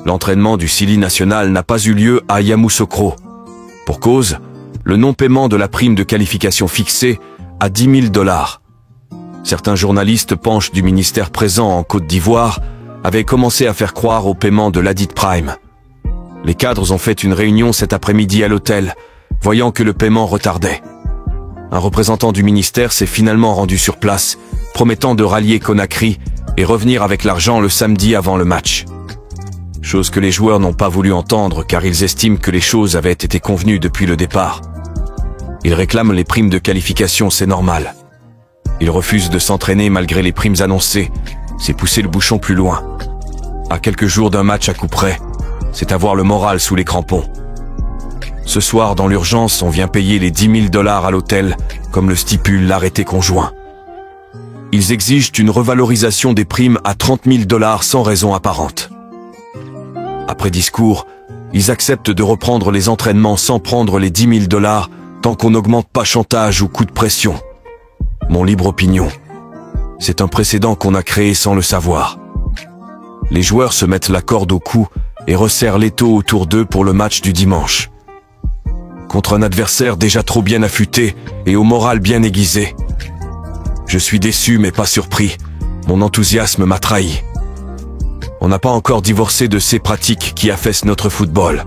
L'entraînement du Sili national n'a pas eu lieu à Yamoussoukro. Pour cause, le non-paiement de la prime de qualification fixée à 10 000 $. Certains journalistes penchent du ministère présent en Côte d'Ivoire avaient commencé à faire croire au paiement de ladite prime. Les cadres ont fait une réunion cet après-midi à l'hôtel, voyant que le paiement retardait. Un représentant du ministère s'est finalement rendu sur place, promettant de rallier Conakry et revenir avec l'argent le samedi avant le match. Chose que les joueurs n'ont pas voulu entendre car ils estiment que les choses avaient été convenues depuis le départ. Ils réclament les primes de qualification, c'est normal. Ils refusent de s'entraîner malgré les primes annoncées, c'est pousser le bouchon plus loin. À quelques jours d'un match à coup près, c'est avoir le moral sous les crampons. Ce soir, dans l'urgence, on vient payer les 10 000 $ à l'hôtel, comme le stipule l'arrêté conjoint. Ils exigent une revalorisation des primes à 30 000 $ sans raison apparente. Après discours, ils acceptent de reprendre les entraînements sans prendre les 10 000 $ tant qu'on n'augmente pas chantage ou coup de pression. Mon libre opinion. C'est un précédent qu'on a créé sans le savoir. Les joueurs se mettent la corde au cou et resserrent l'étau autour d'eux pour le match du dimanche. Contre un adversaire déjà trop bien affûté et au moral bien aiguisé. Je suis déçu mais pas surpris. Mon enthousiasme m'a trahi. On n'a pas encore divorcé de ces pratiques qui affaissent notre football.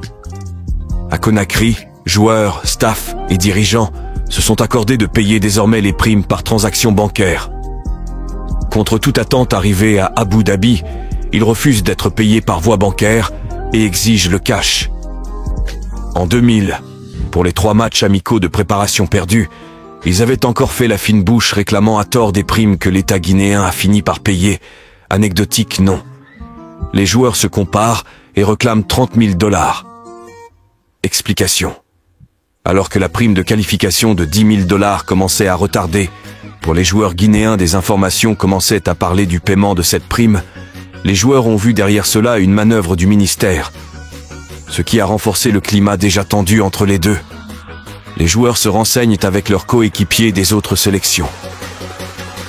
À Conakry, joueurs, staff et dirigeants se sont accordés de payer désormais les primes par transaction bancaire. Contre toute attente arrivée à Abu Dhabi, ils refusent d'être payés par voie bancaire et exigent le cash. En 2000, pour les 3 matchs amicaux de préparation perdus, ils avaient encore fait la fine bouche réclamant à tort des primes que l'État guinéen a fini par payer. Anecdotique, non. Les joueurs se comparent et réclament 30 000 $. Explication. Alors que la prime de qualification de 10 000 $ commençait à retarder, pour les joueurs guinéens des informations commençaient à parler du paiement de cette prime, les joueurs ont vu derrière cela une manœuvre du ministère, ce qui a renforcé le climat déjà tendu entre les deux. Les joueurs se renseignent avec leurs coéquipiers des autres sélections.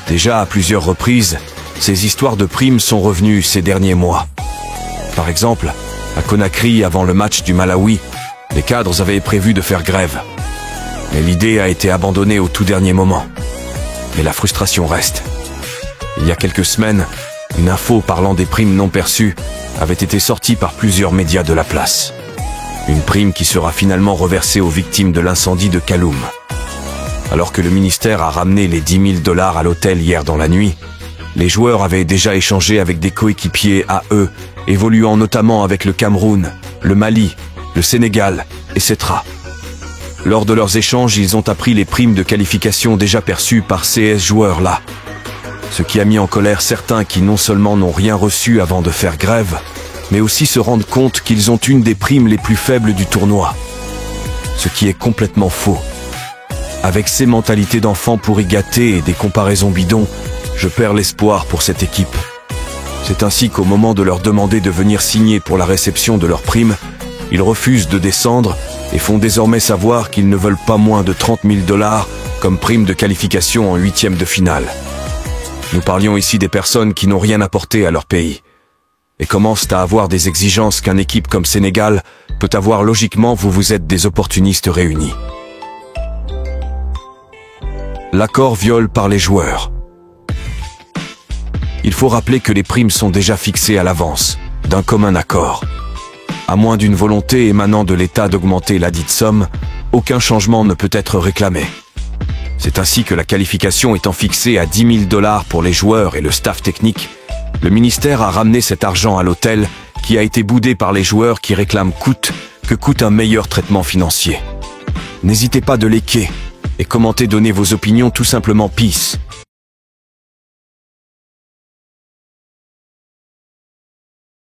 Déjà à plusieurs reprises, ces histoires de primes sont revenues ces derniers mois. Par exemple, à Conakry, avant le match du Malawi, les cadres avaient prévu de faire grève. Mais l'idée a été abandonnée au tout dernier moment. Mais la frustration reste. Il y a quelques semaines, une info parlant des primes non perçues avait été sortie par plusieurs médias de la place. Une prime qui sera finalement reversée aux victimes de l'incendie de Kaloum. Alors que le ministère a ramené les 10 000 $ à l'hôtel hier dans la nuit, les joueurs avaient déjà échangé avec des coéquipiers à eux, évoluant notamment avec le Cameroun, le Mali, le Sénégal, etc. Lors de leurs échanges, ils ont appris les primes de qualification déjà perçues par ces joueurs-là. Ce qui a mis en colère certains qui non seulement n'ont rien reçu avant de faire grève, mais aussi se rendent compte qu'ils ont une des primes les plus faibles du tournoi. Ce qui est complètement faux. Avec ces mentalités d'enfants pourri gâtés et des comparaisons bidons, je perds l'espoir pour cette équipe. C'est ainsi qu'au moment de leur demander de venir signer pour la réception de leurs primes, ils refusent de descendre et font désormais savoir qu'ils ne veulent pas moins de 30 000 $ comme prime de qualification en 8e de finale. Nous parlions ici des personnes qui n'ont rien apporté à leur pays et commencent à avoir des exigences qu'une équipe comme Sénégal peut avoir logiquement. Vous êtes des opportunistes réunis. L'accord viol par les joueurs. Il faut rappeler que les primes sont déjà fixées à l'avance, d'un commun accord. À moins d'une volonté émanant de l'État d'augmenter ladite somme, aucun changement ne peut être réclamé. C'est ainsi que la qualification étant fixée à 10 000 $ pour les joueurs et le staff technique, le ministère a ramené cet argent à l'hôtel qui a été boudé par les joueurs qui réclament coûte un meilleur traitement financier. N'hésitez pas de liker et commentez, donnez vos opinions tout simplement. Peace.